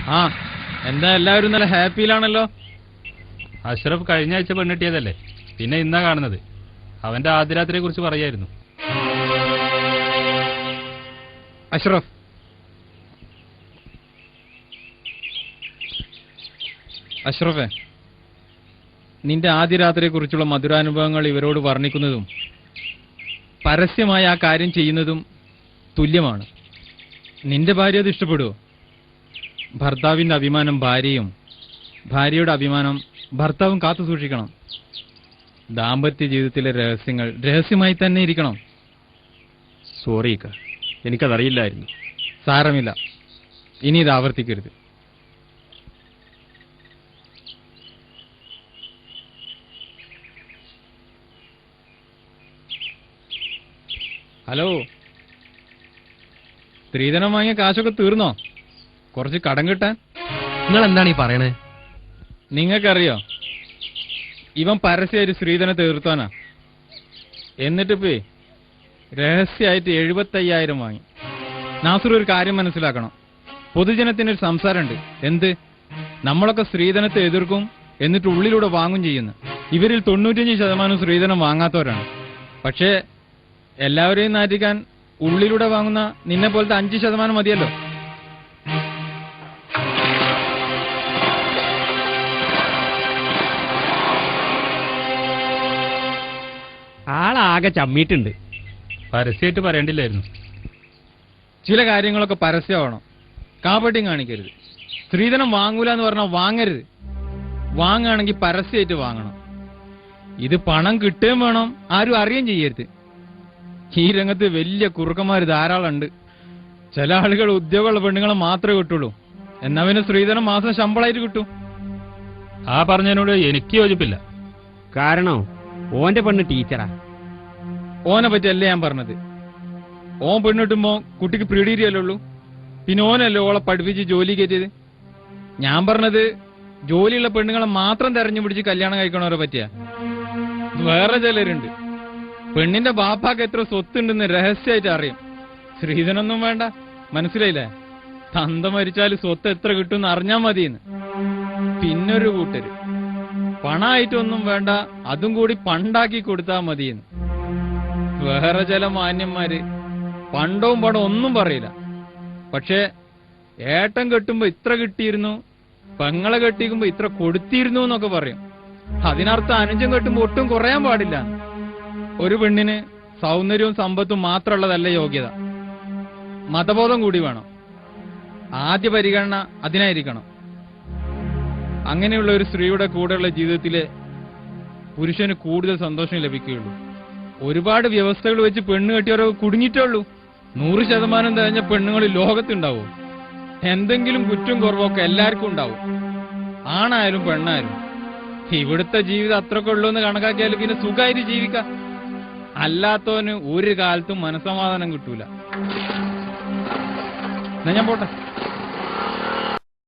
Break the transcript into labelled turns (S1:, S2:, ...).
S1: ആ എന്താ എല്ലാവരും നല്ല ഹാപ്പിയിലാണല്ലോ.
S2: അഷ്റഫ് കഴിഞ്ഞ ആഴ്ച പെണ്ണിട്ടിയതല്ലേ, പിന്നെ ഇന്നാ കാണുന്നത്. അവന്റെ ആദ്യരാത്രിയെ കുറിച്ച് പറയായിരുന്നു.
S1: അഷ്റഫേ, നിന്റെ ആദ്യ രാത്രിയെ കുറിച്ചുള്ള മധുരാനുഭവങ്ങൾ ഇവരോട് വർണ്ണിക്കുന്നതും പരസ്യമായി ആ കാര്യം ചെയ്യുന്നതും തുല്യമാണ്. നിന്റെ ഭാര്യ അത് ഇഷ്ടപ്പെടുവോ? ഭർത്താവിന്റെ അഭിമാനം ഭാര്യയും ഭാര്യയുടെ അഭിമാനം ഭർത്താവും കാത്തു സൂക്ഷിക്കണം. ദാമ്പത്യ ജീവിതത്തിലെ രഹസ്യങ്ങൾ രഹസ്യമായി തന്നെ ഇരിക്കണം.
S3: സോറി, എനിക്കതറിയില്ലായിരുന്നു.
S1: സാരമില്ല, ഇനി ഇത് ആവർത്തിക്കരുത്. ഹലോ, സ്ത്രീധനം വാങ്ങിയ കാശൊക്കെ തീർന്നോ? കുറച്ച് കടം കിട്ടാൻ.
S3: നിങ്ങൾ എന്താണ് ഈ പറയണേ?
S1: നിങ്ങൾക്കറിയോ, ഇവൻ പരസ്യമായിട്ട് സ്ത്രീധനം തീർത്താനാ. എന്നിട്ടിപ്പേ രഹസ്യമായിട്ട് 75,000 വാങ്ങി. നാസർ, ഒരു കാര്യം മനസ്സിലാക്കണം. പൊതുജനത്തിനൊരു സംസാരമുണ്ട്. എന്ത്? നമ്മളൊക്കെ സ്ത്രീധനത്തെ എതിർക്കും, എന്നിട്ട് ഉള്ളിലൂടെ വാങ്ങും ചെയ്യുന്നു. ഇവരിൽ 95% സ്ത്രീധനം വാങ്ങാത്തവരാണ്. പക്ഷേ എല്ലാവരെയും നാറ്റിക്കാൻ ഉള്ളിലൂടെ വാങ്ങുന്ന നിന്നെ പോലത്തെ 5% മതിയല്ലോ.
S3: ആളാകെ ചമ്മിയിട്ടുണ്ട്.
S2: പരസ്യമായിട്ട് പറയേണ്ടില്ലായിരുന്നു.
S1: ചില കാര്യങ്ങളൊക്കെ പരസ്യമാവണം. കാപട്യം കാണിക്കരുത്. സ്ത്രീധനം വാങ്ങൂല എന്ന് പറഞ്ഞാൽ വാങ്ങരുത്. വാങ്ങുകയാണെങ്കിൽ പരസ്യമായിട്ട് വാങ്ങണം. ഇത് പണം കിട്ടുകയും വേണം, ആരും അറിയുകയും ചെയ്യരുത്. ഈ രംഗത്ത് വലിയ കുറുക്കന്മാർ ധാരാളം ഉണ്ട്. ചില ആളുകൾ ഉദ്യോഗമുള്ള പെണ്ണുങ്ങളെ മാത്രമേ കിട്ടുള്ളൂ. എന്നവന് സ്ത്രീധനം മാസം ശമ്പളമായിട്ട് കിട്ടും.
S2: ആ പറഞ്ഞതിനോട് എനിക്ക് യോജിപ്പില്ല.
S3: കാരണം ഓന്റെ പെണ്ണ് ടീച്ചറാ.
S1: ഓനെ പറ്റിയല്ലേ ഞാൻ പറഞ്ഞത്. ഓൻ പെണ്ണിട്ടുമ്പോ കുട്ടിക്ക് പ്രീഡിയല്ലേ ഉള്ളൂ. പിന്നെ ഓനല്ലേ ഓളെ പഠിപ്പിച്ച് ജോലി കയറ്റിയത്. ഞാൻ പറഞ്ഞത് ജോലിയുള്ള പെണ്ണുങ്ങളെ മാത്രം തെരഞ്ഞു പിടിച്ച് കല്യാണം കഴിക്കണവരെ പറ്റിയ. വേറെ ചിലരുണ്ട്, പെണ്ണിന്റെ ബാപ്പാക്ക് എത്ര സ്വത്തുണ്ടെന്ന് രഹസ്യമായിട്ട് അറിയാം. സ്ത്രീധനൊന്നും വേണ്ട, മനസ്സിലായില്ലേ? തന്ത മരിച്ചാൽ സ്വത്ത് എത്ര കിട്ടുമെന്ന് അറിഞ്ഞാൽ മതിയെന്ന്. പിന്നൊരു കൂട്ടര് പണമായിട്ടൊന്നും വേണ്ട, അതും കൂടി പണ്ടാക്കി കൊടുത്താൽ മതിയെന്ന്. വേറെ ചില മാന്യന്മാര് പണ്ടവും പടവും ഒന്നും പറയില്ല. പക്ഷെ ഏട്ടൻ കെട്ടുമ്പോ ഇത്ര കിട്ടിയിരുന്നു, പെങ്ങളെ കെട്ടിക്കുമ്പോ ഇത്ര കൊടുത്തിരുന്നു എന്നൊക്കെ പറയും. അതിനർത്ഥം അനുജം കെട്ടുമ്പോ ഒട്ടും കുറയാൻ പാടില്ല. ഒരു പെണ്ണിന് സൗന്ദര്യവും സമ്പത്തും മാത്രമുള്ളതല്ല യോഗ്യത, മതബോധം കൂടി വേണം. ആദ്യ പരിഗണന അതിനായിരിക്കണം. അങ്ങനെയുള്ള ഒരു സ്ത്രീയുടെ കൂടെയുള്ള ജീവിതത്തിലെ പുരുഷന് കൂടുതൽ സന്തോഷം ലഭിക്കുകയുള്ളൂ. ഒരുപാട് വ്യവസ്ഥകൾ വെച്ച് പെണ്ണ് കെട്ടിയവരൊക്കെ കുടുങ്ങിയിട്ടുള്ളൂ. 100% തികഞ്ഞ പെണ്ണുങ്ങൾ ലോകത്തുണ്ടാവും. എന്തെങ്കിലും കുറ്റം കുറവൊക്കെ എല്ലാവർക്കും ഉണ്ടാവും, ആണായാലും പെണ്ണായാലും. ഇവിടുത്തെ ജീവിതം അത്രയൊക്കെ ഉള്ളൂ എന്ന് കണക്കാക്കിയാലും പിന്നെ സുഖമായിട്ട് ജീവിക്കാം. അല്ലാത്തവന് ഒരു കാലത്തും മനസ്സമാധാനം കിട്ടൂല. ഞാൻ പോട്ടെ.